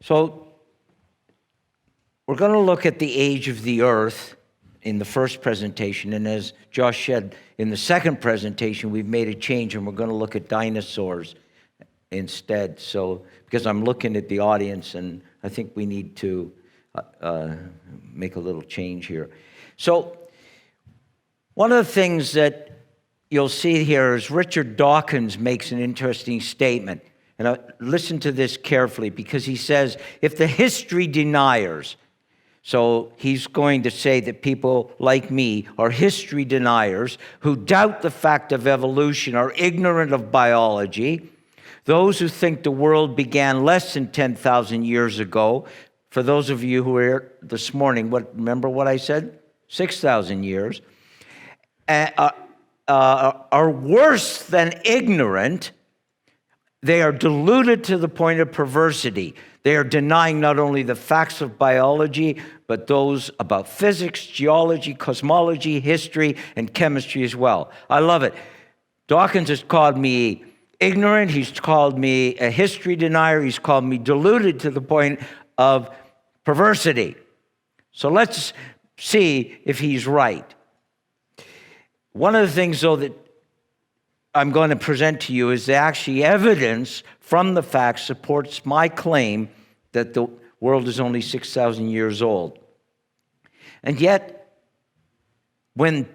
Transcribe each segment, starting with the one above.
So we're going to look at the age of the earth in the first presentation, and as Josh said, in the second presentation, we've made a change, and we're going to look at dinosaurs instead. So, because I'm looking at the audience, and I think we need to make a little change here. So, one of the things that you'll see here is Richard Dawkins makes an interesting statement. And listen to this carefully, because he says, if the history deniers, so he's going to say that people like me are history deniers who doubt the fact of evolution, are ignorant of biology, those who think the world began less than 10,000 years ago. For those of you who were here this morning, remember what I said? 6,000 years. Are worse than ignorant. They are deluded to the point of perversity. They are denying not only the facts of biology, but those about physics, geology, cosmology, history, and chemistry as well. I love it. Dawkins has called me ignorant. He's called me a history denier. He's called me deluded to the point of perversity. So let's see if he's right. One of the things, though, that I'm going to present to you is actually evidence from the facts supports my claim that the world is only 6,000 years old. And yet, when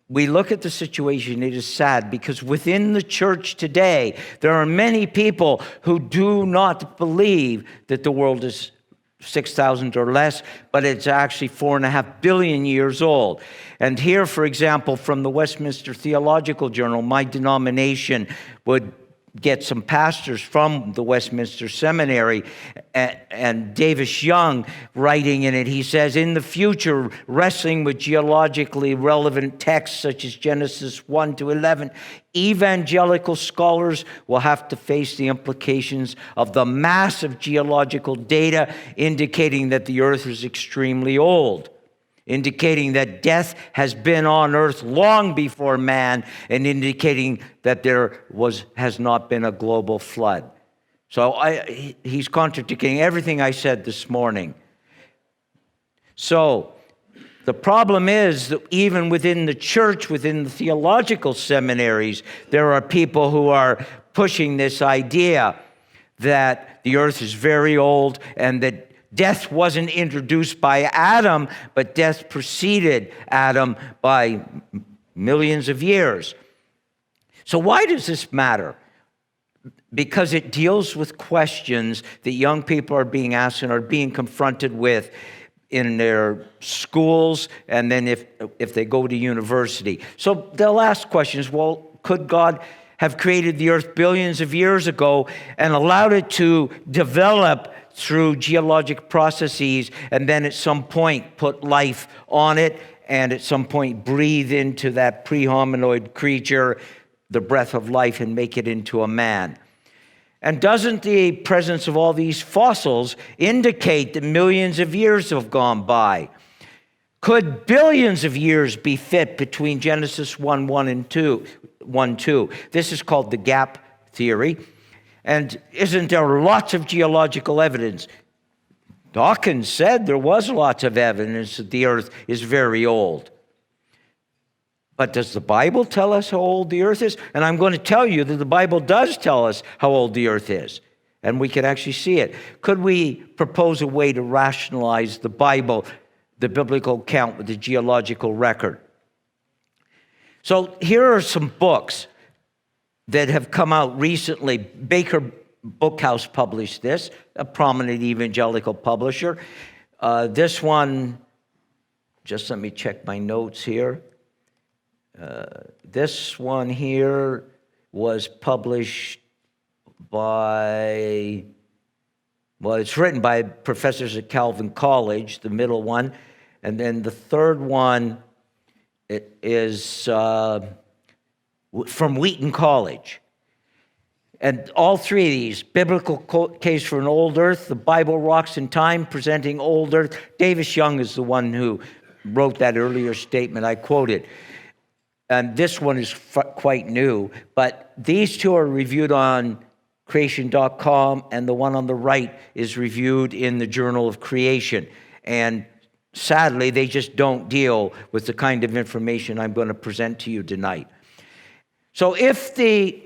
we look at the situation, it is sad, because within the church today, there are many people who do not believe that the world is 6,000 or less, but it's actually 4.5 billion years old. And here, for example, from the Westminster Theological Journal, my denomination would get some pastors from the Westminster Seminary, and Davis Young, writing in it, he says, in the future, wrestling with geologically relevant texts such as Genesis 1 to 11, evangelical scholars will have to face the implications of the massive geological data indicating that the earth is extremely old, indicating that death has been on earth long before man, and indicating that there has not been a global flood. So he's contradicting everything I said this morning. So the problem is that even within the church, within the theological seminaries, there are people who are pushing this idea that the earth is very old and that death wasn't introduced by Adam, but death preceded Adam by millions of years. So why does this matter? Because it deals with questions that young people are being asked and are being confronted with in their schools, and then if they go to university. So they'll ask questions, well, could God have created the earth billions of years ago and allowed it to develop through geologic processes, and then at some point put life on it, and at some point breathe into that pre-hominoid creature the breath of life and make it into a man? And doesn't the presence of all these fossils indicate that millions of years have gone by? Could billions of years be fit between Genesis 1:1 and 1:2? This is called the gap theory. And isn't there lots of geological evidence? Dawkins said there was lots of evidence that the earth is very old. But does the Bible tell us how old the earth is? And I'm going to tell you that the Bible does tell us how old the earth is. And we can actually see it. Could we propose a way to rationalize the Bible, the biblical account, with the geological record? So here are some books that have come out recently. Baker Bookhouse published this, a prominent evangelical publisher. This one, just let me check my notes here. This one here was published by, well, it's written by professors at Calvin College, the middle one. And then the third one is from Wheaton College. And all three of these, Biblical Case for an Old Earth, The Bible Rocks in Time, Presenting Old Earth. Davis Young is the one who wrote that earlier statement I quoted. And this one is quite new, but these two are reviewed on creation.com, and the one on the right is reviewed in the Journal of Creation. And sadly, they just don't deal with the kind of information I'm going to present to you tonight. So if the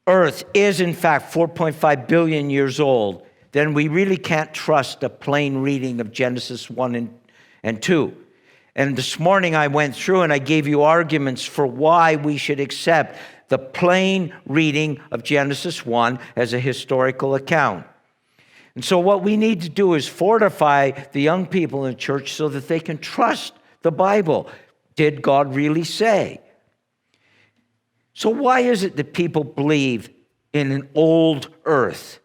Earth is in fact 4.5 billion years old, then we really can't trust a plain reading of Genesis 1 and 2. And this morning I went through and I gave you arguments for why we should accept the plain reading of Genesis 1 as a historical account. And so what we need to do is fortify the young people in the church so that they can trust the Bible. Did God really say? So why is it that people believe in an old earth?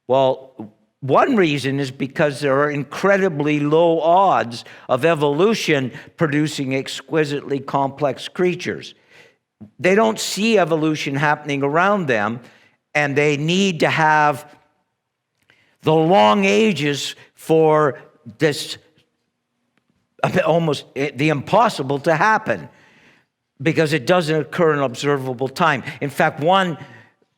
Well, one reason is because there are incredibly low odds of evolution producing exquisitely complex creatures. They don't see evolution happening around them, and they need to have the long ages for this almost the impossible to happen, because it doesn't occur in observable time. In fact, one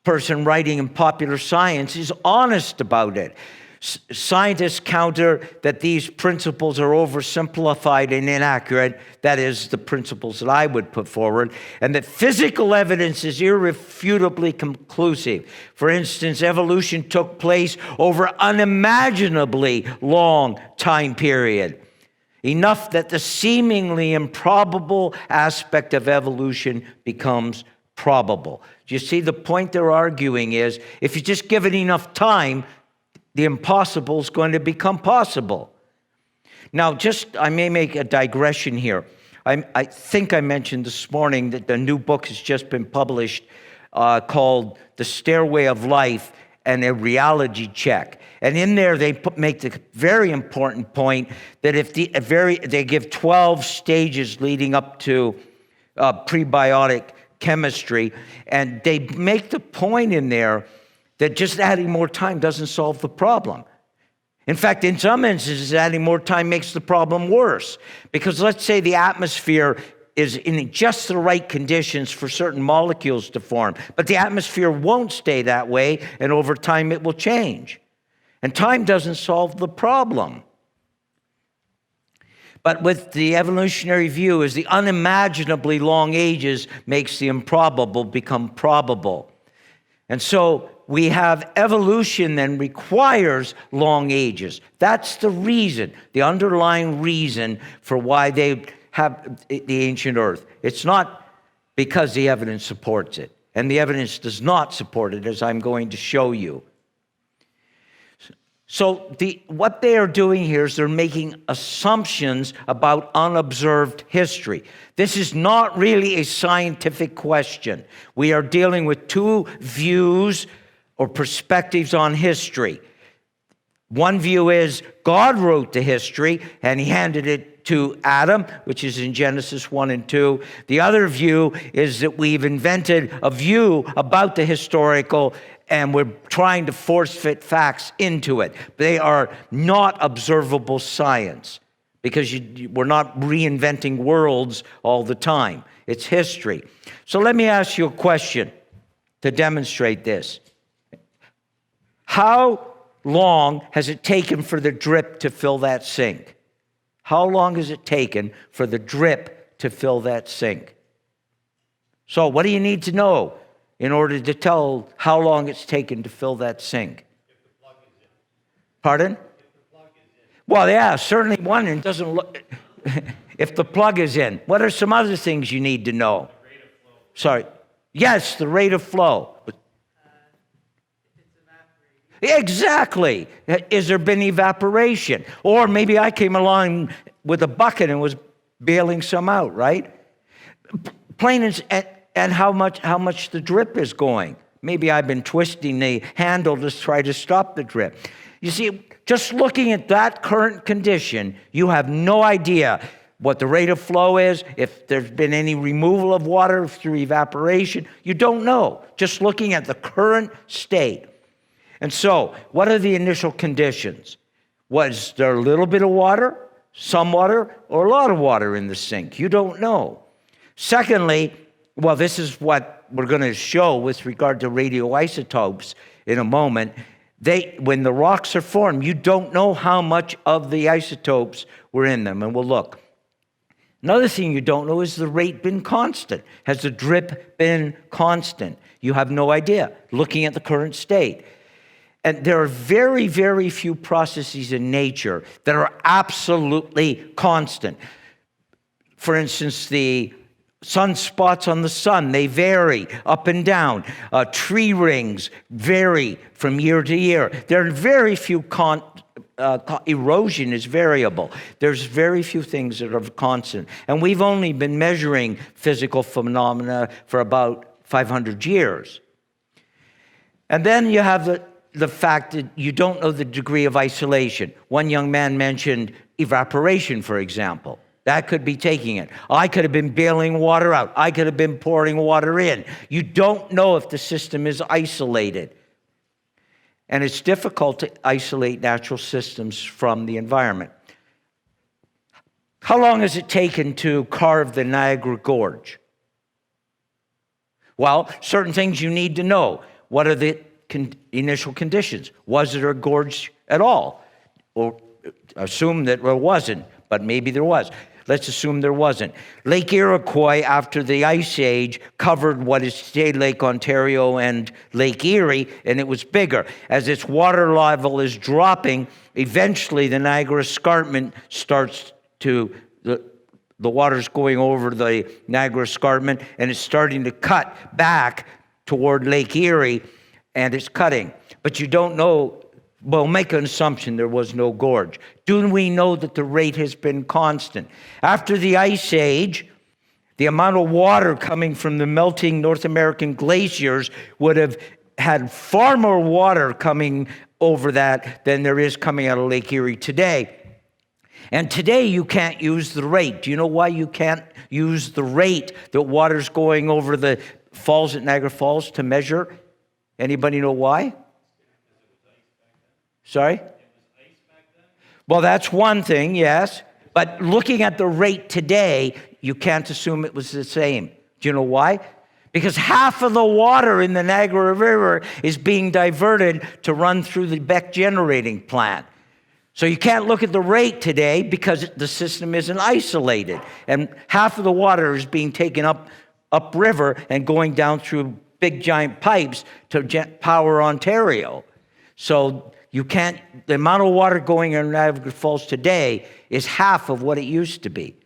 person writing in Popular Science is honest about it. Scientists counter that these principles are oversimplified and inaccurate. That is, the principles that I would put forward. And that physical evidence is irrefutably conclusive. For instance, evolution took place over unimaginably long time period. Enough that the seemingly improbable aspect of evolution becomes probable. Do you see the point they're arguing is, if you just give it enough time, the impossible is going to become possible. Now, I may make a digression here. I think I mentioned this morning that the new book has just been published called The Stairway of Life and a Reality Check. And in there, they make the very important point that if they give 12 stages leading up to prebiotic chemistry, and they make the point in there that just adding more time doesn't solve the problem. In fact, in some instances, adding more time makes the problem worse. Because let's say the atmosphere is in just the right conditions for certain molecules to form, but the atmosphere won't stay that way, and over time it will change. And time doesn't solve the problem. But with the evolutionary view, is the unimaginably long ages makes the improbable become probable. And so we have evolution then requires long ages. That's the reason, the underlying reason for why they have the ancient earth. It's not because the evidence supports it. And the evidence does not support it, as I'm going to show you. So what they are doing here is they're making assumptions about unobserved history. This is not really a scientific question. We are dealing with two views or perspectives on history. One view is God wrote the history and he handed it to Adam, which is in Genesis 1 and 2. The other view is that we've invented a view about the historical and we're trying to force-fit facts into it. They are not observable science because we're not reinventing worlds all the time. It's history. So let me ask you a question to demonstrate this. How long has it taken for the drip to fill that sink? How long has it taken for the drip to fill that sink? So what do you need to know in order to tell how long it's taken to fill that sink? If the plug is in. Pardon? If the plug is in. Well, yeah, certainly one, and doesn't look. If the plug is in. What are some other things you need to know? The rate of flow. Sorry. Yes, the rate of flow. If it's evaporating. Exactly. Has there been evaporation? Or maybe I came along with a bucket and was bailing some out, right? Plain and how much the drip is going. Maybe I've been twisting the handle to try to stop the drip. You see, just looking at that current condition, you have no idea what the rate of flow is, if there's been any removal of water through evaporation. You don't know, just looking at the current state. And so, what are the initial conditions? Was there a little bit of water, some water, or a lot of water in the sink? You don't know. Secondly, well, this is what what we're going to show with regard to radioisotopes in a moment, when the rocks are formed, you don't know how much of the isotopes were in them, and we'll look. Another thing you don't know is the rate been constant. Has the drip been constant? You have no idea, looking at the current state. And there are very, very few processes in nature that are absolutely constant. For instance, the sunspots on the sun, they vary up and down. Tree rings vary from year to year. There are very few erosion is variable. There's very few things that are constant. And we've only been measuring physical phenomena for about 500 years. And then you have the fact that you don't know the degree of isolation. One young man mentioned evaporation, for example. That could be taking it. I could have been bailing water out. I could have been pouring water in. You don't know if the system is isolated. And it's difficult to isolate natural systems from the environment. How long has it taken to carve the Niagara Gorge? Well, certain things you need to know. What are the initial conditions? Was it a gorge at all? Or assume that there wasn't, but maybe there was. Let's assume there wasn't. Lake Iroquois, after the Ice Age, covered what is today Lake Ontario and Lake Erie, and it was bigger. As its water level is dropping, eventually the Niagara Escarpment starts to, the water's going over the Niagara Escarpment, and it's starting to cut back toward Lake Erie, and it's cutting. But you don't know. Well, make an assumption there was no gorge. Do we know that the rate has been constant? After the Ice Age, the amount of water coming from the melting North American glaciers would have had far more water coming over that than there is coming out of Lake Erie today. And today you can't use the rate. Do you know why you can't use the rate that water's going over the falls at Niagara Falls to measure? Anybody know why? Sorry? Well, that's one thing, yes. But looking at the rate today, you can't assume it was the same. Do you know why? Because half of the water in the Niagara River is being diverted to run through the Beck generating plant. So you can't look at the rate today because the system isn't isolated. And half of the water is being taken upriver and going down through big giant pipes to power Ontario. So you can't, the amount of water going in Niagara Falls today is half of what it used to be.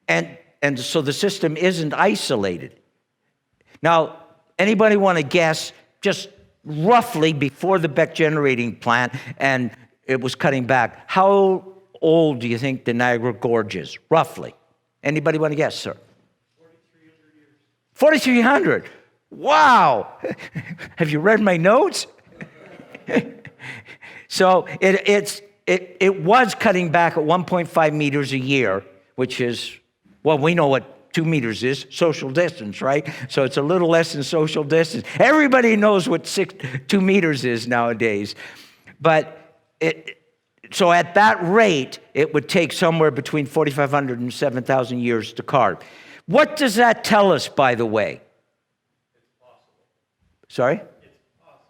And so the system isn't isolated. Now, anybody want to guess, just roughly before the Beck generating plant and it was cutting back, how old do you think the Niagara Gorge is, roughly? Anybody want to guess, sir? 4,300 years. 4,300. Wow. Have you read my notes? So it was cutting back at 1.5 meters a year, which is, well, we know what 2 meters is, social distance, right? So it's a little less than social distance. Everybody knows what 2 meters is nowadays. But so at that rate, it would take somewhere between 4,500 and 7,000 years to carve. What does that tell us, by the way? It's possible. Sorry? It's possible.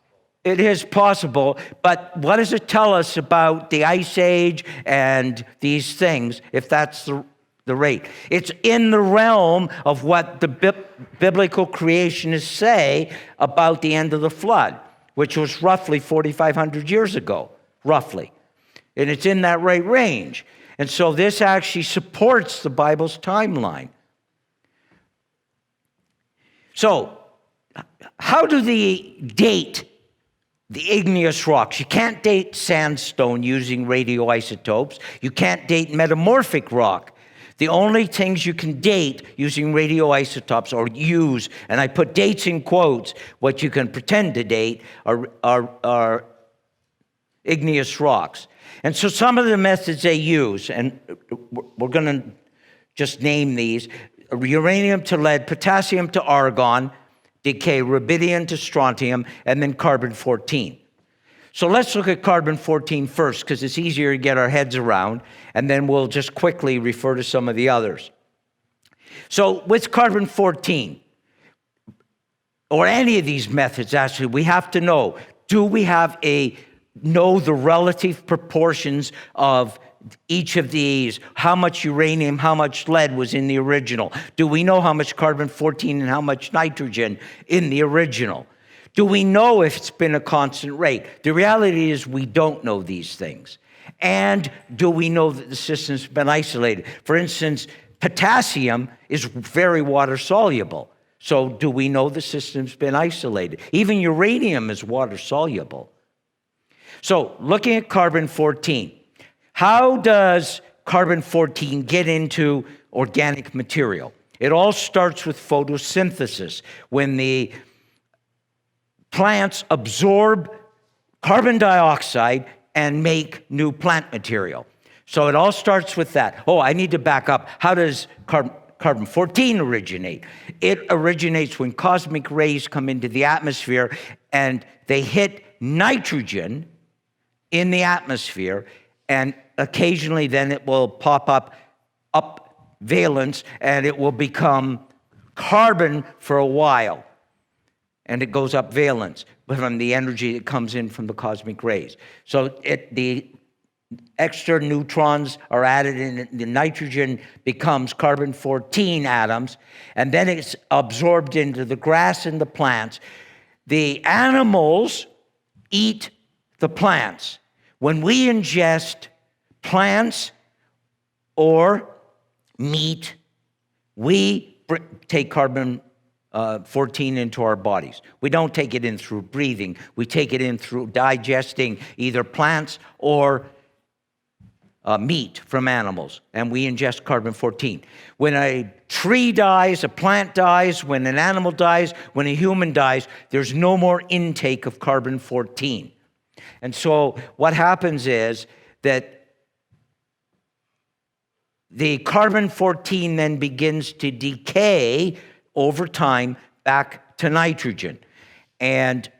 It is possible, but what does it tell us about the Ice Age and these things, if that's the rate? It's in the realm of what the biblical creationists say about the end of the flood, which was roughly 4,500 years ago, roughly. And it's in that right range. And so this actually supports the Bible's timeline. So, how do they date the igneous rocks? You can't date sandstone using radioisotopes. You can't date metamorphic rock. The only things you can date using radioisotopes or use, and I put dates in quotes, what you can pretend to date are igneous rocks. And so some of the methods they use, and we're going to just name these: uranium to lead, potassium to argon, decay, rubidium to strontium, and then carbon-14. So let's look at carbon-14 first, because it's easier to get our heads around, and then we'll just quickly refer to some of the others. So with carbon-14, or any of these methods, actually, we have to know, do we know the relative proportions of each of these? How much uranium, how much lead was in the original? Do we know how much carbon-14 and how much nitrogen in the original? Do we know if it's been a constant rate? The reality is we don't know these things. And do we know that the system's been isolated? For instance, potassium is very water soluble. So do we know the system's been isolated? Even uranium is water soluble. So looking at carbon-14, how does carbon-14 get into organic material? It all starts with photosynthesis, when the plants absorb carbon dioxide and make new plant material. So it all starts with that. Oh, I need to back up. How does carbon-14 originate? It originates when cosmic rays come into the atmosphere and they hit nitrogen in the atmosphere, and occasionally then it will pop up valence and it will become carbon for a while. And it goes up valence from the energy that comes in from the cosmic rays. So the extra neutrons are added in, the nitrogen becomes carbon-14 atoms, and then it's absorbed into the grass and the plants. The animals eat the plants. When we ingest plants or meat, we take carbon-14 into our bodies. We don't take it in through breathing. We take it in through digesting either plants or meat from animals, and we ingest carbon-14. When a tree dies, a plant dies, when an animal dies, when a human dies, there's no more intake of carbon-14. And so what happens is that the carbon-14 then begins to decay over time back to nitrogen. And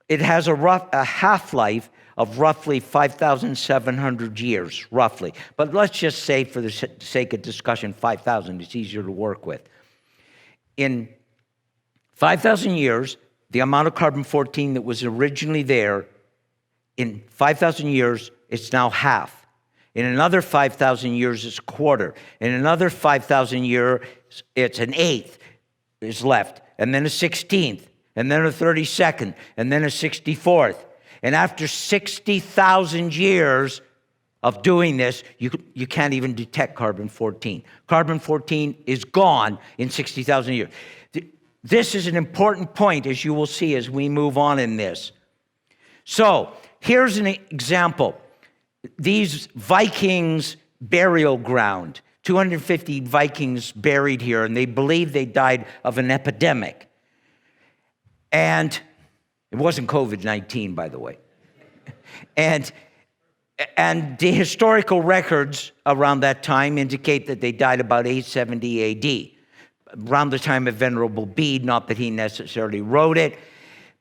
it has a half-life of roughly 5,700 years, roughly. But let's just say, for the sake of discussion, 5,000. It's easier to work with. In 5,000 years, the amount of carbon-14 that was originally there, in 5,000 years, it's now half. In another 5,000 years, it's a quarter. In another 5,000 years, it's an eighth is left, and then a 16th, and then a 32nd, and then a 64th. And after 60,000 years of doing this, you can't even detect carbon-14. Carbon-14 is gone in 60,000 years. This is an important point, as you will see as we move on in this. So here's an example. These Vikings burial ground, 250 Vikings buried here, and they believe they died of an epidemic. And it wasn't COVID-19, by the way. And the historical records around that time indicate that they died about 870 AD, around the time of Venerable Bede, not that he necessarily wrote it.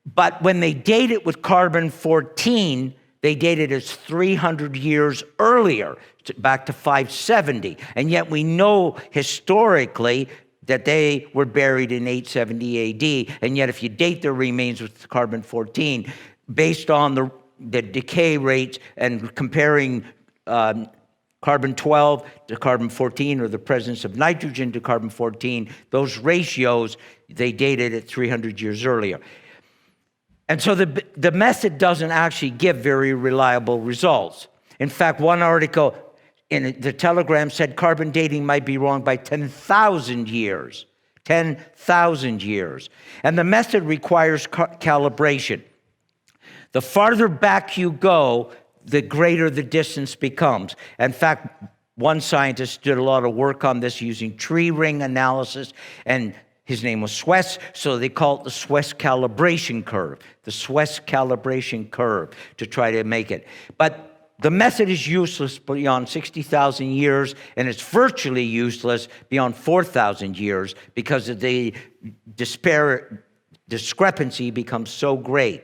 But when they date it with carbon-14, they date it as 300 years earlier, back to 570. And yet we know historically that they were buried in 870 AD. And yet if you date their remains with carbon-14, based on the decay rates and comparing carbon-12 to carbon-14, or the presence of nitrogen to carbon-14, those ratios, they dated it 300 years earlier. And so the method doesn't actually give very reliable results. In fact, one article in the Telegram said carbon dating might be wrong by 10,000 years. 10,000 years. And the method requires calibration. The farther back you go, the greater the distance becomes. In fact, one scientist did a lot of work on this using tree ring analysis, and his name was Suess, so they call it the Suess calibration curve, the Suess calibration curve, to try to make it. But the method is useless beyond 60,000 years, and it's virtually useless beyond 4,000 years because of the discrepancy becomes so great.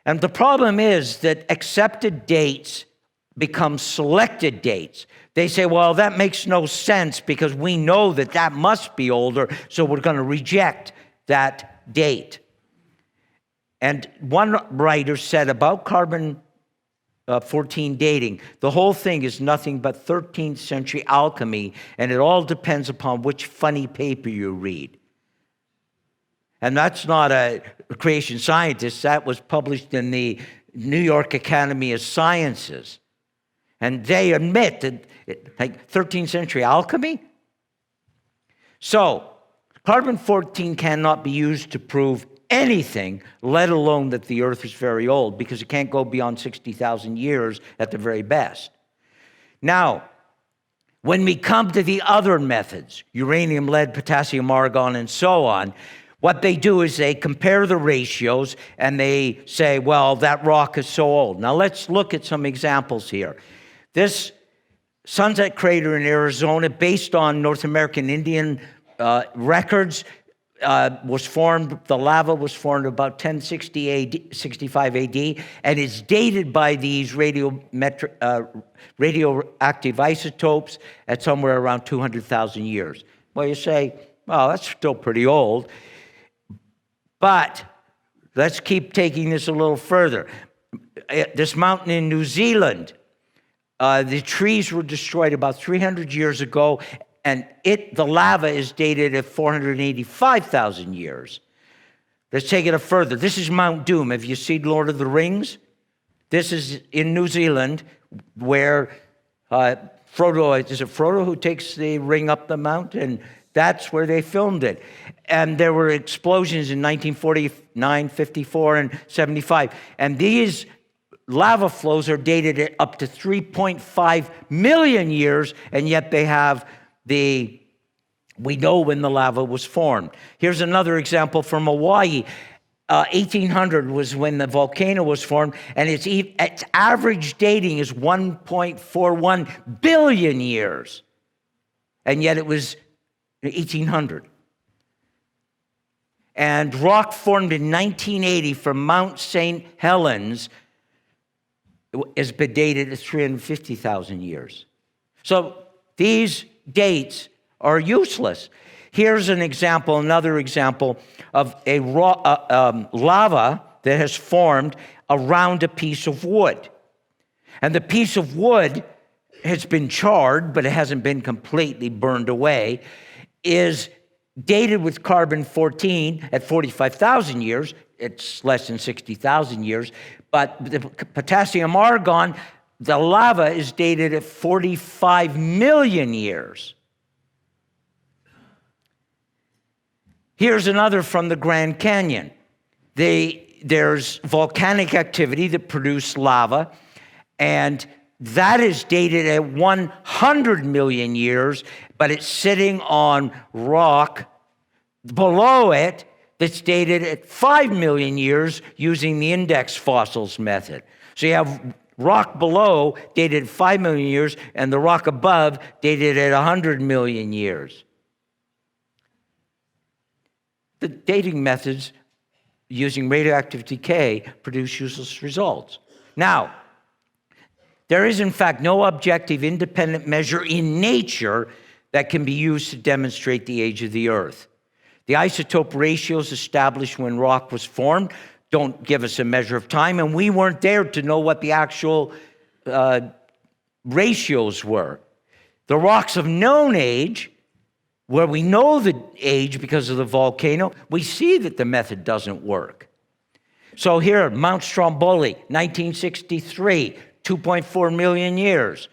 And the problem is that accepted dates become selected dates. They say, well, that makes no sense because we know that that must be older, so we're going to reject that date. And one writer said about carbon 14 dating, the whole thing is nothing but 13th century alchemy, and it all depends upon which funny paper you read. And that's not a creation scientist. That was published in the New York Academy of Sciences. And they admit that, like, 13th century alchemy? So, carbon-14 cannot be used to prove anything, let alone that the Earth is very old, because it can't go beyond 60,000 years at the very best. Now, when we come to the other methods, uranium, lead, potassium, argon, and so on, what they do is they compare the ratios and they say, well, that rock is so old. Now let's look at some examples here. This Sunset Crater in Arizona, based on North American Indian records, was formed, the lava was formed about 1060 AD, 65 AD, and it's dated by these radioactive isotopes at somewhere around 200,000 years. Well, you say, well, that's still pretty old. But let's keep taking this a little further. This mountain in New Zealand, the trees were destroyed about 300 years ago, and the lava is dated at 485,000 years. Let's take it further. This is Mount Doom. Have you seen Lord of the Rings? This is in New Zealand, where Frodo, is it Frodo who takes the ring up the mountain? That's where they filmed it. And there were explosions in 1949, 54, and 75. And these lava flows are dated at up to 3.5 million years, and yet they have we know when the lava was formed. Here's another example from Hawaii. 1800 was when the volcano was formed, and its average dating is 1.41 billion years. And yet it was 1800. And rock formed in 1980 from Mount St. Helens has been dated at 350,000 years. So these dates are useless. Here's an example, another example of a lava that has formed around a piece of wood. And the piece of wood has been charred, but it hasn't been completely burned away, is dated with carbon-14 at 45,000 years. It's less than 60,000 years. But the potassium argon, the lava is dated at 45 million years. Here's another from the Grand Canyon. There's volcanic activity that produced lava, and that is dated at 100 million years, but it's sitting on rock below it that's dated at 5 million years using the index fossils method. So you have rock below dated at 5 million years, and the rock above dated at 100 million years. The dating methods using radioactive decay produce useless results. Now, there is, in fact, no objective independent measure in nature that can be used to demonstrate the age of the Earth. The isotope ratios established when rock was formed don't give us a measure of time, and we weren't there to know what the actual ratios were. The rocks of known age, where we know the age because of the volcano, we see that the method doesn't work. So here, Mount Stromboli, 1963, 2.4 million years.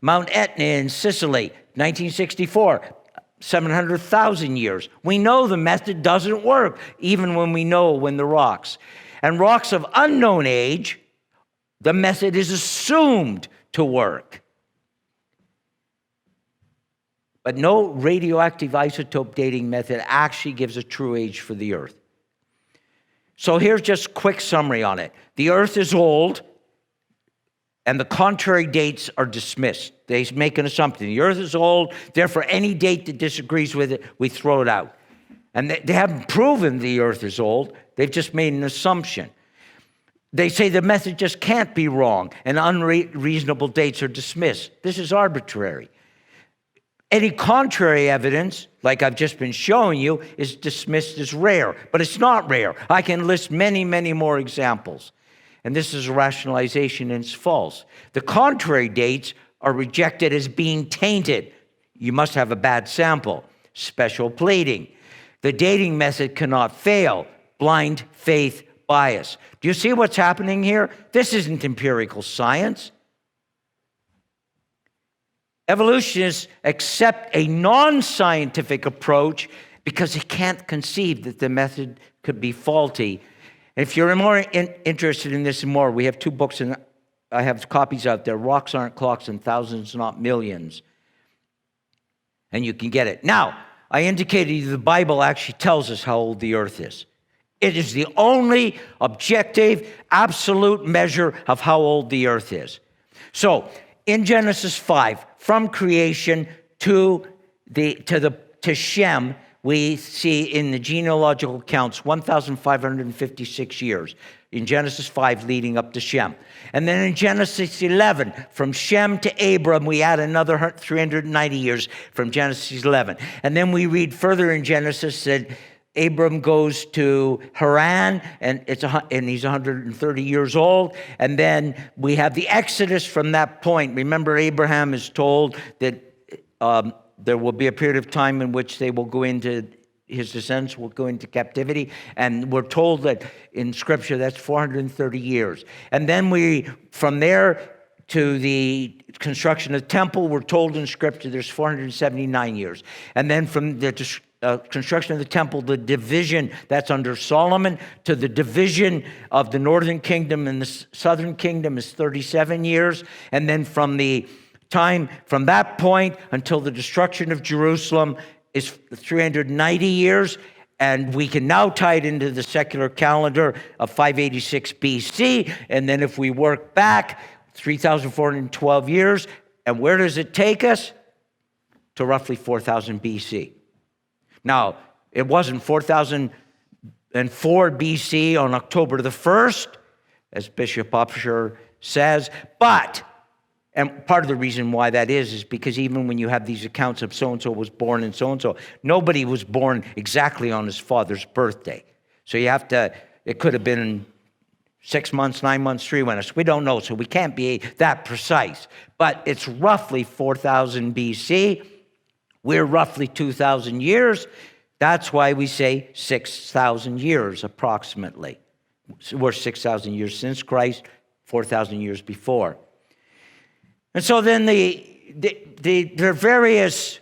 Mount Etna in Sicily, 1964, 700,000 years. We know the method doesn't work, even when we know when the rocks. And rocks of unknown age, the method is assumed to work. But no radioactive isotope dating method actually gives a true age for the Earth. So here's just a quick summary on it. The Earth is old, and the contrary dates are dismissed. They make an assumption. The Earth is old, therefore any date that disagrees with it, we throw it out. And they haven't proven the Earth is old. They've just made an assumption. They say the method just can't be wrong, and unreasonable dates are dismissed. This is arbitrary. Any contrary evidence, like I've just been showing you, is dismissed as rare. But it's not rare. I can list many, many more examples. And this is a rationalization and it's false. The contrary dates are rejected as being tainted. You must have a bad sample. Special pleading. The dating method cannot fail. Blind faith bias. Do you see what's happening here? This isn't empirical science. Evolutionists accept a non-scientific approach because they can't conceive that the method could be faulty. And if you're more interested in this and more, we have 2 books, and I have copies out there, Rocks Aren't Clocks and Thousands Not Millions. And you can get it. Now, I indicated to you the Bible actually tells us how old the earth is. It is the only objective, absolute measure of how old the earth is. So, in Genesis 5, from creation to Shem, we see in the genealogical accounts 1,556 years in Genesis 5 leading up to Shem. And then in Genesis 11, from Shem to Abram, we add another 390 years from Genesis 11. And then we read further in Genesis that Abram goes to Haran, and he's 130 years old. And then we have the Exodus from that point. Remember, Abraham is told that there will be a period of time in which they will go into, his descendants will go into captivity. And we're told that in Scripture that's 430 years. And then from there to the construction of the temple, we're told in Scripture there's 479 years. And then from the construction of the temple, the division that's under Solomon, to the division of the northern kingdom and the southern kingdom is 37 years. And then from that point until the destruction of Jerusalem is 390 years. And we can now tie it into the secular calendar of 586 BC. And then if we work back 3,412 years, and where does it take us? To roughly 4,000 BC. Now, it wasn't 4004 BC on October the 1st, as Bishop Upshur says, and part of the reason why that is because even when you have these accounts of so-and-so was born and so-and-so, nobody was born exactly on his father's birthday. So it could have been 6 months, 9 months, 3 months. We don't know, so we can't be that precise. But it's roughly 4,000 BC. We're roughly 2,000 years. That's why we say 6,000 years approximately. We're 6,000 years since Christ, 4,000 years before. And so then there are various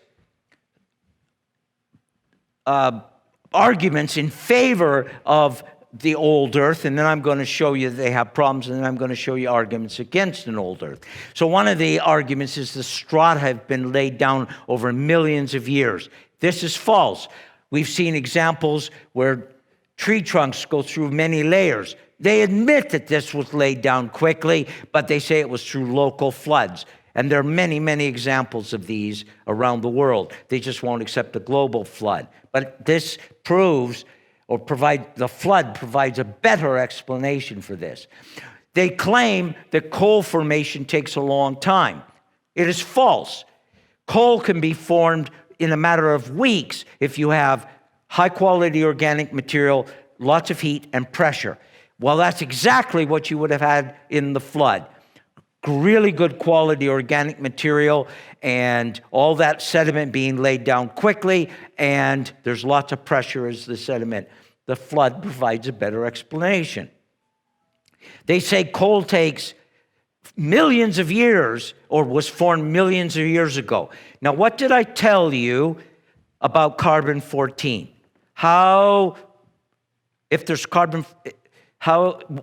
arguments in favor of the old earth, and then I'm going to show you they have problems, and then I'm going to show you arguments against an old earth. So one of the arguments is the strata have been laid down over millions of years. This is false. We've seen examples where tree trunks go through many layers. They admit that this was laid down quickly, but they say it was through local floods. And there are many, many examples of these around the world. They just won't accept the global flood. But this the flood provides a better explanation for this. They claim that coal formation takes a long time. It is false. Coal can be formed in a matter of weeks if you have high-quality organic material, lots of heat and pressure. Well, that's exactly what you would have had in the flood. Really good quality organic material and all that sediment being laid down quickly, and there's lots of pressure as the sediment. The flood provides a better explanation. They say coal takes millions of years or was formed millions of years ago. Now, what did I tell you about carbon-14?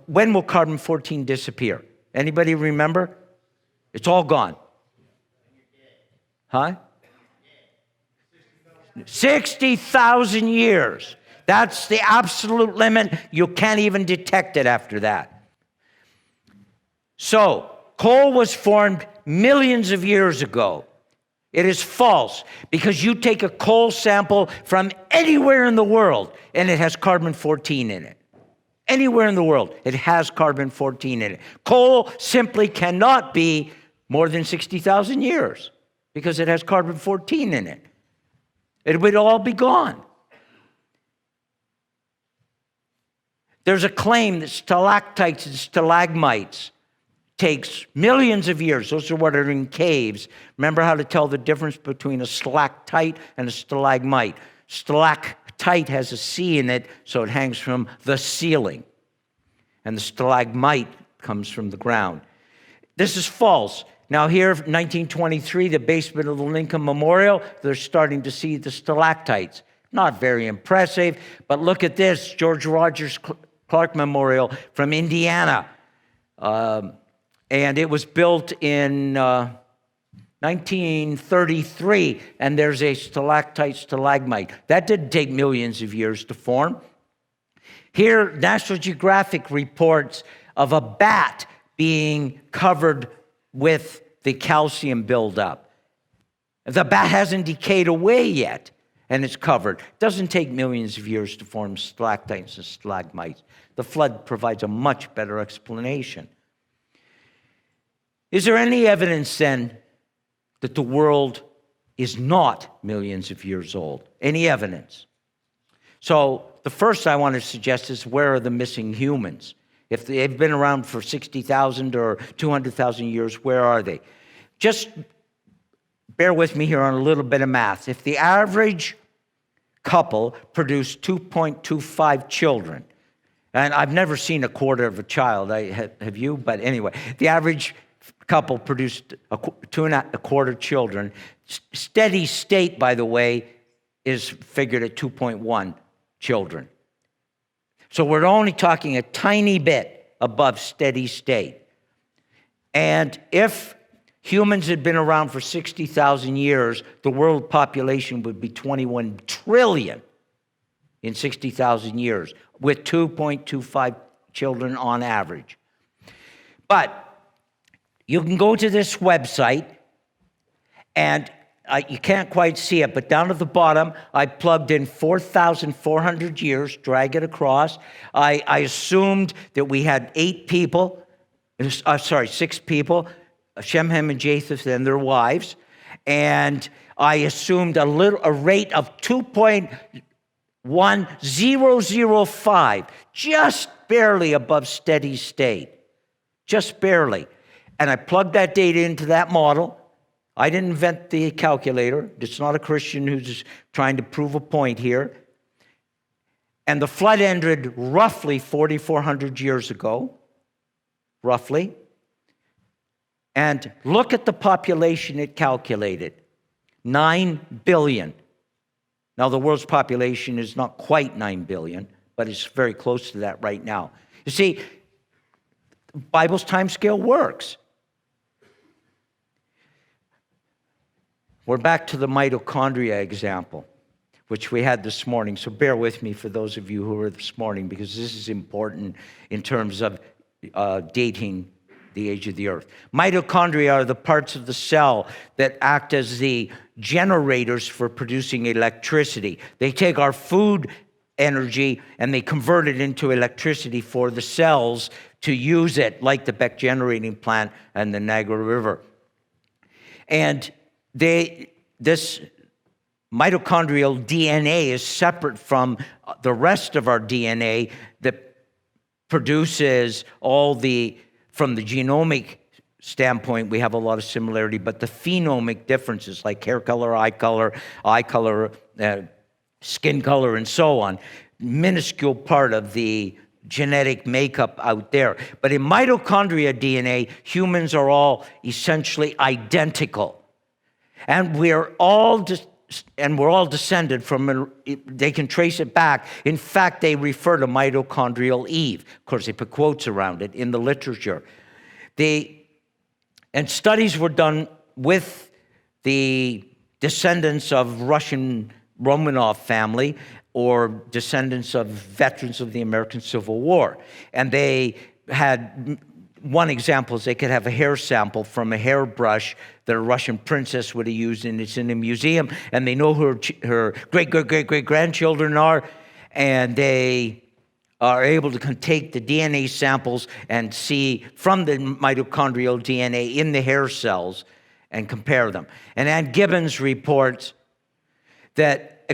When will carbon-14 disappear? Anybody remember? It's all gone. Huh? 60,000 years. That's the absolute limit. You can't even detect it after that. So, coal was formed millions of years ago. It is false because you take a coal sample from anywhere in the world and it has carbon-14 in it. Anywhere in the world, it has carbon-14 in it. Coal simply cannot be more than 60,000 years. because it has carbon-14 in it. It would all be gone. There's a claim that stalactites and stalagmites takes millions of years. Those are what are in caves. Remember how to tell the difference between a stalactite and a stalagmite. Stalactite has a C in it, so it hangs from the ceiling. And the stalagmite comes from the ground. This is false. Now here, 1923, the basement of the Lincoln Memorial, they're starting to see the stalactites. Not very impressive, but look at this, George Rogers Clark Memorial from Indiana. And it was built in 1933, and there's a stalactite, stalagmite. That didn't take millions of years to form. Here, National Geographic reports of a bat being covered with the calcium buildup. The bat hasn't decayed away yet, and it's covered. It doesn't take millions of years to form stalactites and stalagmites. The flood provides a much better explanation. Is there any evidence then that the world is not millions of years old? Any evidence? So the first I want to suggest is, where are the missing humans? If they've been around for 60,000 or 200,000 years, where are they? Just bear with me here on a little bit of math. If the average couple produced 2.25 children, and I've never seen a quarter of a child, have you? But anyway, the average couple produced 2.25 children. Steady state, by the way, is figured at 2.1 children. So we're only talking a tiny bit above steady state. And if humans had been around for 60,000 years, the world population would be 21 trillion in 60,000 years, with 2.25 children on average. But you can go to this website, and you can't quite see it, but down at the bottom, I plugged in 4,400 years, drag it across. I assumed that we had 6 people, Shem, Ham, and Japheth and their wives, and I assumed a rate of 2.1005, just barely above steady state, just barely. And I plugged that data into that model. I didn't invent the calculator. It's not a Christian who's trying to prove a point here. And the flood ended roughly 4,400 years ago, roughly. And look at the population it calculated, 9 billion. Now, the world's population is not quite 9 billion, but it's very close to that right now. You see, the Bible's time scale works. We're back to the mitochondria example, which we had this morning. So bear with me for those of you who were this morning, because this is important in terms of dating the age of the earth. Mitochondria are the parts of the cell that act as the generators for producing electricity. They take our food energy and they convert it into electricity for the cells to use it, like the Beck generating plant and the Niagara River. And this mitochondrial DNA is separate from the rest of our DNA that produces from the genomic standpoint, we have a lot of similarity, but the phenomic differences, like hair color, eye color, skin color, and so on, minuscule part of the genetic makeup out there. But in mitochondria DNA, humans are all essentially identical. And we're all descended from, they can trace it back. In fact, they refer to mitochondrial Eve. Of course, they put quotes around it in the literature. And studies were done with the descendants of Russian Romanov family, or descendants of veterans of the American Civil War. And they had, one example is they could have a hair sample from a hairbrush that a Russian princess would have used, and it's in a museum, and they know who her great-great-great-great-grandchildren are, and they are able to take the DNA samples and see from the mitochondrial DNA in the hair cells and compare them. And Ann Gibbons reports that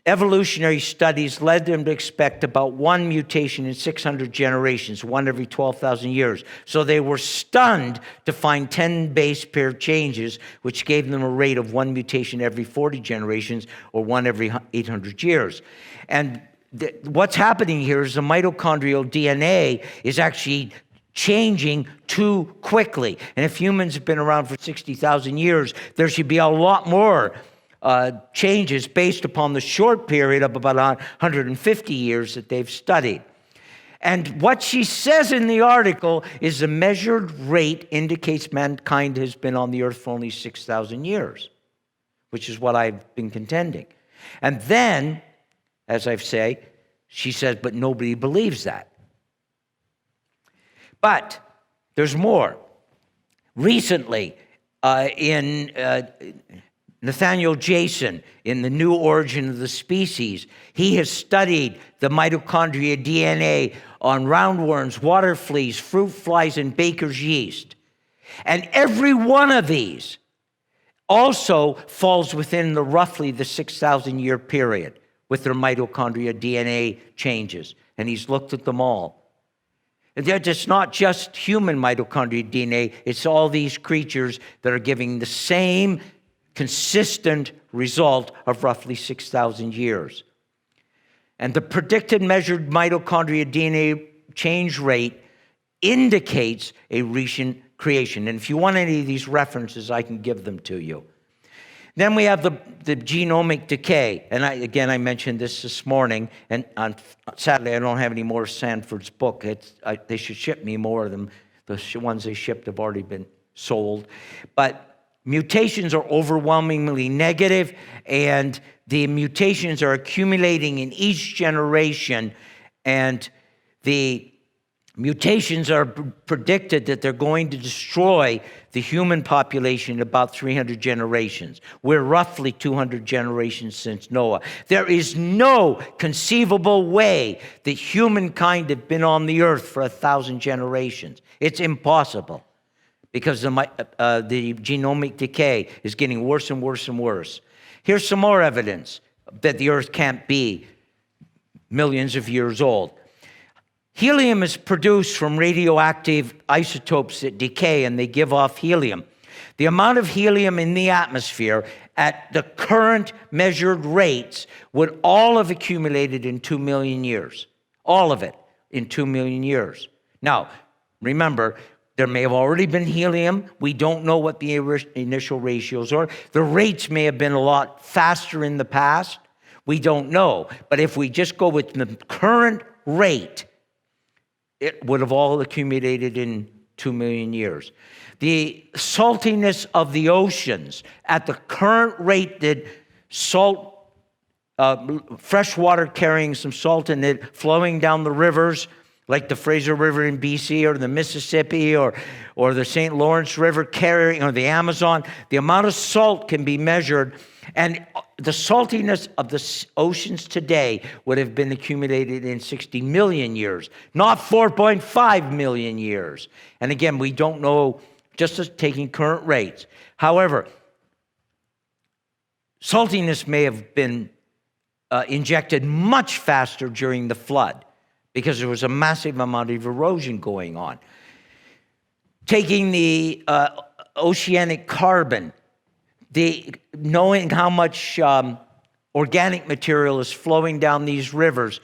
evolutionary studies led them to expect about one mutation in 600 generations, one every 12,000 years. So they were stunned to find 10 base pair changes, which gave them a rate of one mutation every 40 generations, or one every 800 years. And what's happening here is the mitochondrial DNA is actually changing too quickly. And if humans have been around for 60,000 years, there should be a lot more changes based upon the short period of about 150 years that they've studied. And what she says in the article is the measured rate indicates mankind has been on the earth for only 6,000 years, which is what I've been contending. And then, as I say, she says, but nobody believes that. But there's more. Recently, in Nathaniel Jason, in The New Origin of the Species, he has studied the mitochondria DNA on roundworms, water fleas, fruit flies, and baker's yeast. And every one of these also falls within roughly the 6,000 year period with their mitochondria DNA changes. And he's looked at them all. It's not just human mitochondria DNA, it's all these creatures that are giving the same consistent result of roughly 6,000 years. And the predicted measured mitochondria DNA change rate indicates a recent creation. And if you want any of these references, I can give them to you. Then we have the genomic decay. And I mentioned this morning. And sadly, I don't have any more Sanford's book. They should ship me more of them. The ones they shipped have already been sold. But mutations are overwhelmingly negative, and the mutations are accumulating in each generation. And the mutations are predicted that they're going to destroy the human population in about 300 generations. We're roughly 200 generations since Noah. There is no conceivable way that humankind have been on the earth for 1,000 generations. It's impossible because the genomic decay is getting worse and worse and worse. Here's some more evidence that the earth can't be millions of years old. Helium is produced from radioactive isotopes that decay, and they give off helium. The amount of helium in the atmosphere at the current measured rates would all have accumulated in 2 million years. All of it in 2 million years. Now, remember, there may have already been helium. We don't know what the initial ratios are. The rates may have been a lot faster in the past. We don't know. But if we just go with the current rate, it would have all accumulated in 2 million years. The saltiness of the oceans at the current rate that fresh water carrying some salt in it, flowing down the rivers, like the Fraser River in BC or the Mississippi or the St. Lawrence River carrying, or the Amazon, the amount of salt can be measured. And the saltiness of the oceans today would have been accumulated in 60 million years, not 4.5 million years. And again, we don't know, just as taking current rates. However, saltiness may have been injected much faster during the flood because there was a massive amount of erosion going on. Taking the oceanic carbon, knowing how much organic material is flowing down these rivers,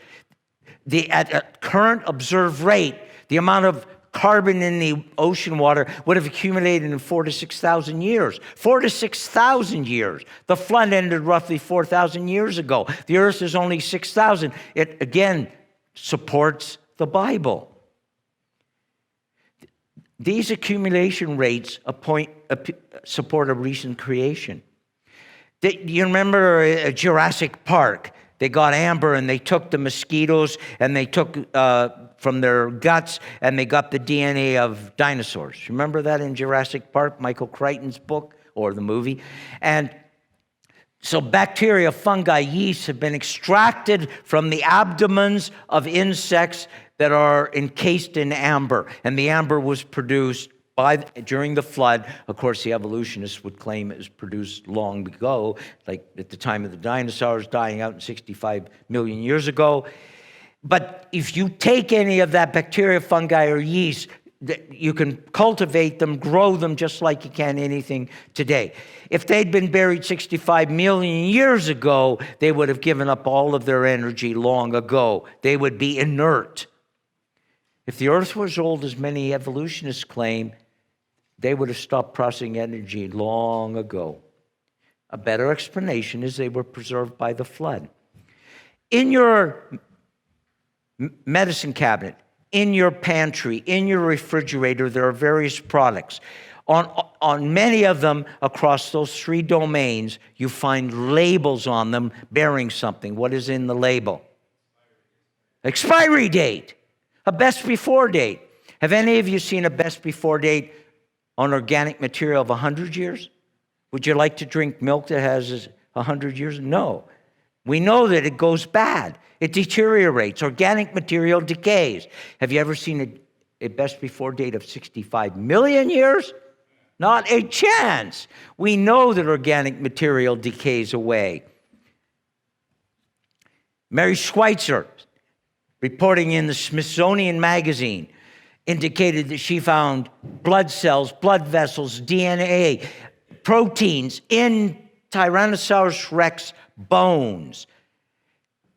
at a current observed rate, the amount of carbon in the ocean water would have accumulated in 4,000 to 6,000 years. 4,000 to 6,000 years. The flood ended roughly 4,000 years ago. The earth is only 6,000. It, again, supports the Bible. These accumulation rates support a recent creation. You remember Jurassic Park? They got amber and they took the mosquitoes and they took from their guts and they got the DNA of dinosaurs. Remember that in Jurassic Park, Michael Crichton's book or the movie? And so bacteria, fungi, yeast have been extracted from the abdomens of insects that are encased in amber. And the amber was produced during the flood. Of course, the evolutionists would claim it was produced long ago, like at the time of the dinosaurs dying out in 65 million years ago. But if you take any of that bacteria, fungi, or yeast, you can cultivate them, grow them just like you can anything today. If they'd been buried 65 million years ago, they would have given up all of their energy long ago. They would be inert. If the earth was old, as many evolutionists claim, they would have stopped processing energy long ago. A better explanation is they were preserved by the flood. In your medicine cabinet, in your pantry, in your refrigerator, there are various products. On many of them, across those three domains, you find labels on them bearing something. What is in the label? Expiry date. A best before date. Have any of you seen a best before date on organic material of 100 years? Would you like to drink milk that has 100 years? No. We know that it goes bad. It deteriorates. Organic material decays. Have you ever seen a best before date of 65 million years? Not a chance. We know that organic material decays away. Mary Schweitzer, reporting in the Smithsonian Magazine, indicated that she found blood cells, blood vessels, DNA, proteins in Tyrannosaurus rex bones.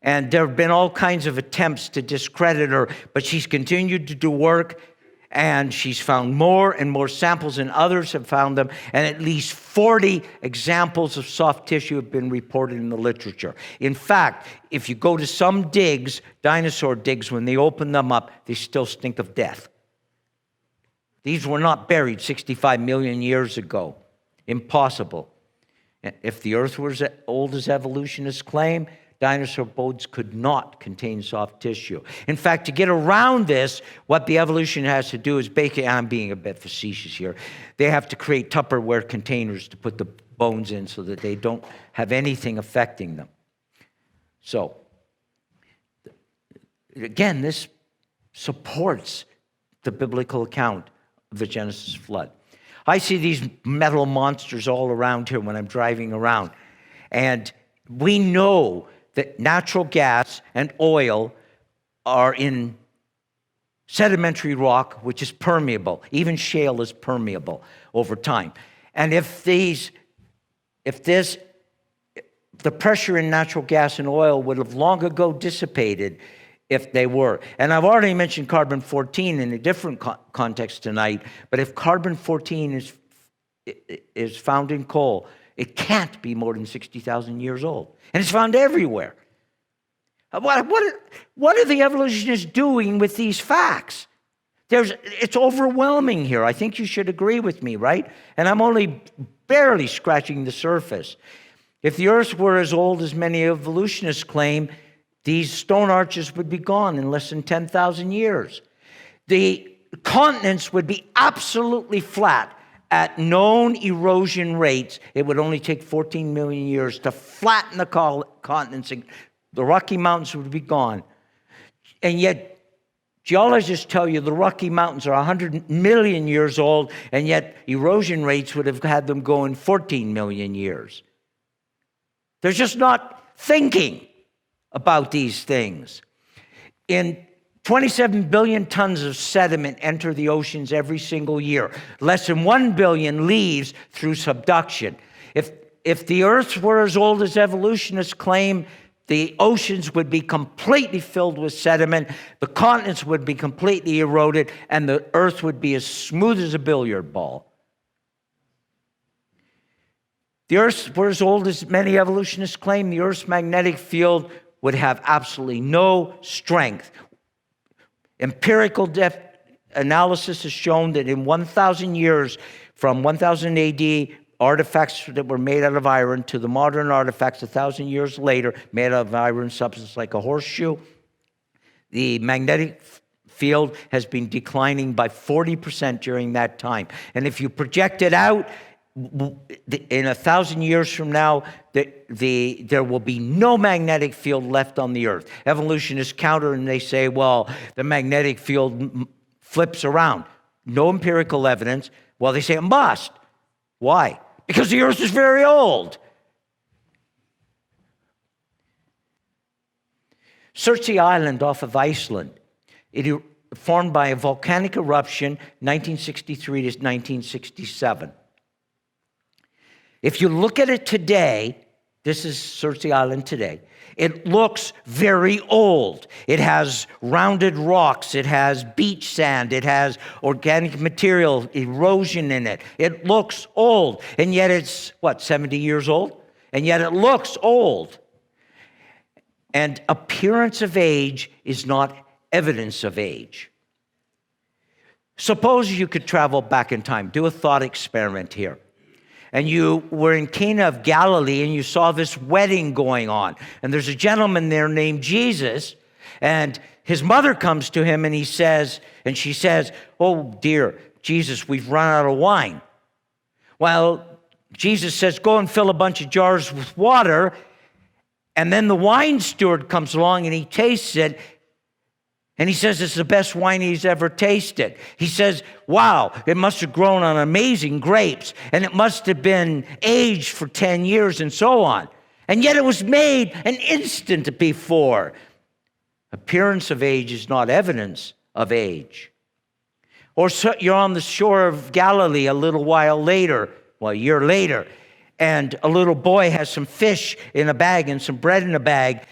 And there have been all kinds of attempts to discredit her, but she's continued to do work, and she's found more and more samples, and others have found them, and at least 40 examples of soft tissue have been reported in the literature. In fact, if you go to some digs, dinosaur digs, when they open them up, they still stink of death. These were not buried 65 million years ago. Impossible. If the earth was as old as evolutionists claim, dinosaur bones could not contain soft tissue. In fact, to get around this, what the evolution has to do is basically, I'm being a bit facetious here, they have to create Tupperware containers to put the bones in so that they don't have anything affecting them. So, again, this supports the biblical account of the Genesis flood. I see these metal monsters all around here when I'm driving around, and we know that natural gas and oil are in sedimentary rock, which is permeable. Even shale is permeable over time. And if the pressure in natural gas and oil would have long ago dissipated if they were. And I've already mentioned carbon-14 in a different context tonight, but if carbon-14 is found in coal, it can't be more than 60,000 years old. And it's found everywhere. What are the evolutionists doing with these facts? It's overwhelming here. I think you should agree with me, right? And I'm only barely scratching the surface. If the earth were as old as many evolutionists claim, these stone arches would be gone in less than 10,000 years. The continents would be absolutely flat. At known erosion rates, it would only take 14 million years to flatten the continents. The Rocky Mountains would be gone. And yet, geologists tell you the Rocky Mountains are 100 million years old, and yet erosion rates would have had them go in 14 million years. They're just not thinking about these things. In 27 billion tons of sediment enter the oceans every single year. Less than 1 billion leaves through subduction. If the earth were as old as evolutionists claim, the oceans would be completely filled with sediment, the continents would be completely eroded, and the earth would be as smooth as a billiard ball. The earth were as old as many evolutionists claim, the earth's magnetic field would have absolutely no strength. Empirical analysis has shown that in 1,000 years, from 1000 AD, artifacts that were made out of iron to the modern artifacts 1,000 years later, made out of iron substance like a horseshoe, the magnetic field has been declining by 40% during that time. And if you project it out, in 1,000 years from now, there will be no magnetic field left on the earth. Evolutionists counter and they say, well, the magnetic field flips around. no empirical evidence. Well, they say it must. Why? Because the earth is very old. Surtsey Island off of Iceland, it formed by a volcanic eruption 1963 to 1967. If you look at it today, this is Surtsey Island today, it looks very old. It has rounded rocks, it has beach sand, it has organic material, erosion in it. It looks old, and yet it's, 70 years old? And yet it looks old. And appearance of age is not evidence of age. Suppose you could travel back in time. Do a thought experiment here. And you were in Cana of Galilee and you saw this wedding going on. And there's a gentleman there named Jesus. And his mother comes to him and she says, "Oh dear, Jesus, we've run out of wine." Well, Jesus says, "Go and fill a bunch of jars with water." And then the wine steward comes along and he tastes it. And he says it's the best wine he's ever tasted. He says, "Wow, it must have grown on amazing grapes, and it must have been aged for 10 years and so on. And yet it was made an instant before." Appearance of age is not evidence of age. Or so you're on the shore of Galilee a little while later, a year later, and a little boy has some fish in a bag and some bread in a bag.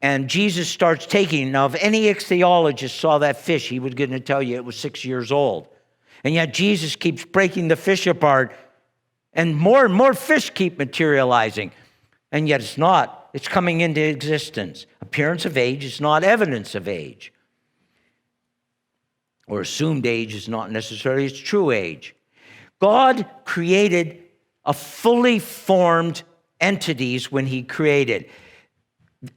And Jesus starts taking. Now, if any ichthyologist saw that fish, he was going to tell you it was 6 years old. And yet Jesus keeps breaking the fish apart, and more fish keep materializing. And yet it's not. It's coming into existence. Appearance of age is not evidence of age. Or assumed age is not necessarily its true age. God created a fully formed entities when he created.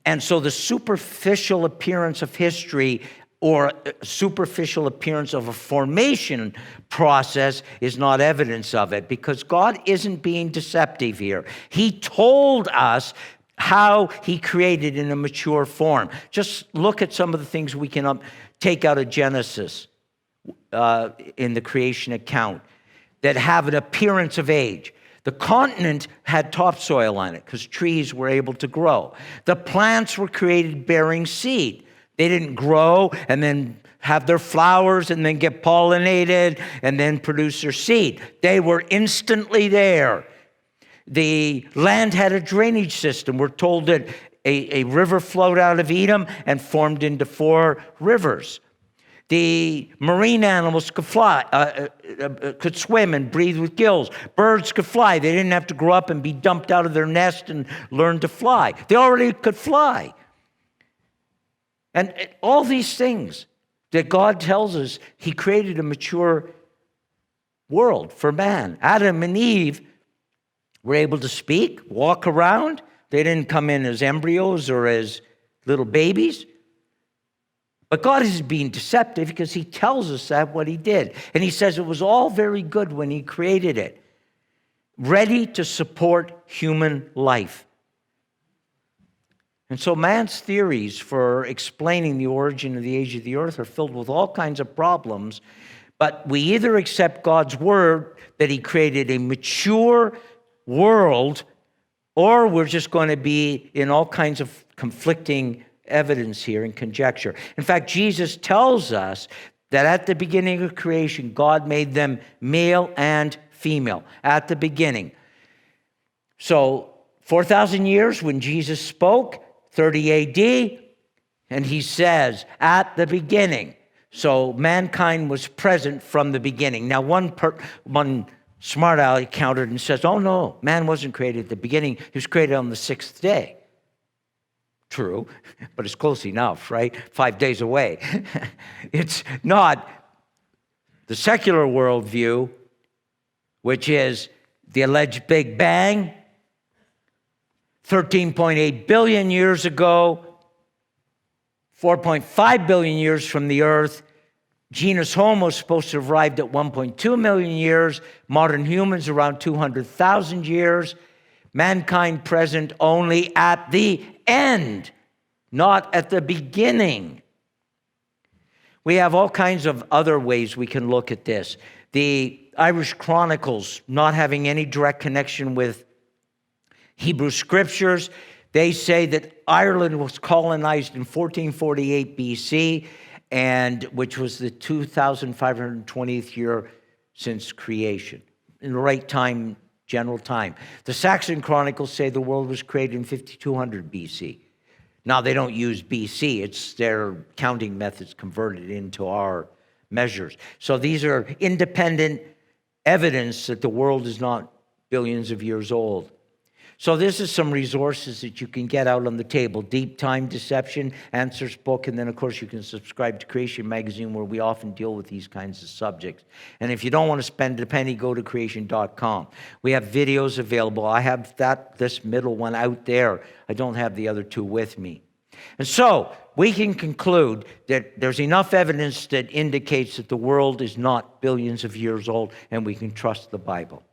And so the superficial appearance of history or superficial appearance of a formation process is not evidence of it, because God isn't being deceptive here. He told us how he created in a mature form. Just look at some of the things we can take out of Genesis in the creation account that have an appearance of age. The continent had topsoil on it because trees were able to grow. The plants were created bearing seed. They didn't grow and then have their flowers and then get pollinated and then produce their seed. They were instantly there. The land had a drainage system. We're told that a river flowed out of Edom and formed into 4 rivers. The marine animals could fly, could swim and breathe with gills. Birds could fly. They didn't have to grow up and be dumped out of their nest and learn to fly. They already could fly. And all these things that God tells us, he created a mature world for man. Adam and Eve were able to speak, walk around. They didn't come in as embryos or as little babies. But God is being deceptive because he tells us that what he did. And he says it was all very good when he created it, ready to support human life. And so man's theories for explaining the origin of the age of the earth are filled with all kinds of problems. But we either accept God's word that he created a mature world, or we're just going to be in all kinds of conflicting evidence here and conjecture. In fact, Jesus tells us that at the beginning of creation, God made them male and female at the beginning. So 4,000 years when Jesus spoke, 30 AD, and he says, at the beginning. So mankind was present from the beginning. Now, one smart aleck countered and says, "Oh no, man wasn't created at the beginning. He was created on the 6th day. True, but it's close enough, right? 5 days away. It's not the secular worldview, which is the alleged Big Bang, 13.8 billion years ago, 4.5 billion years from the earth. Genus Homo is supposed to have arrived at 1.2 million years. Modern humans around 200,000 years. Mankind present only at the end, not at the beginning. We have all kinds of other ways we can look at this. The Irish Chronicles, not having any direct connection with Hebrew scriptures, they say that Ireland was colonized in 1448 BC, and which was the 2,520th year since creation, in the right time, general time. The Saxon Chronicles say the world was created in 5200 BC. Now, they don't use BC. It's their counting methods converted into our measures. So these are independent evidence that the world is not billions of years old. So this is some resources that you can get out on the table. Deep Time Deception, Answers book, and then, of course, you can subscribe to Creation Magazine, where we often deal with these kinds of subjects. And if you don't want to spend a penny, go to creation.com. We have videos available. I have this middle one out there. I don't have the other two with me. And so we can conclude that there's enough evidence that indicates that the world is not billions of years old, and we can trust the Bible.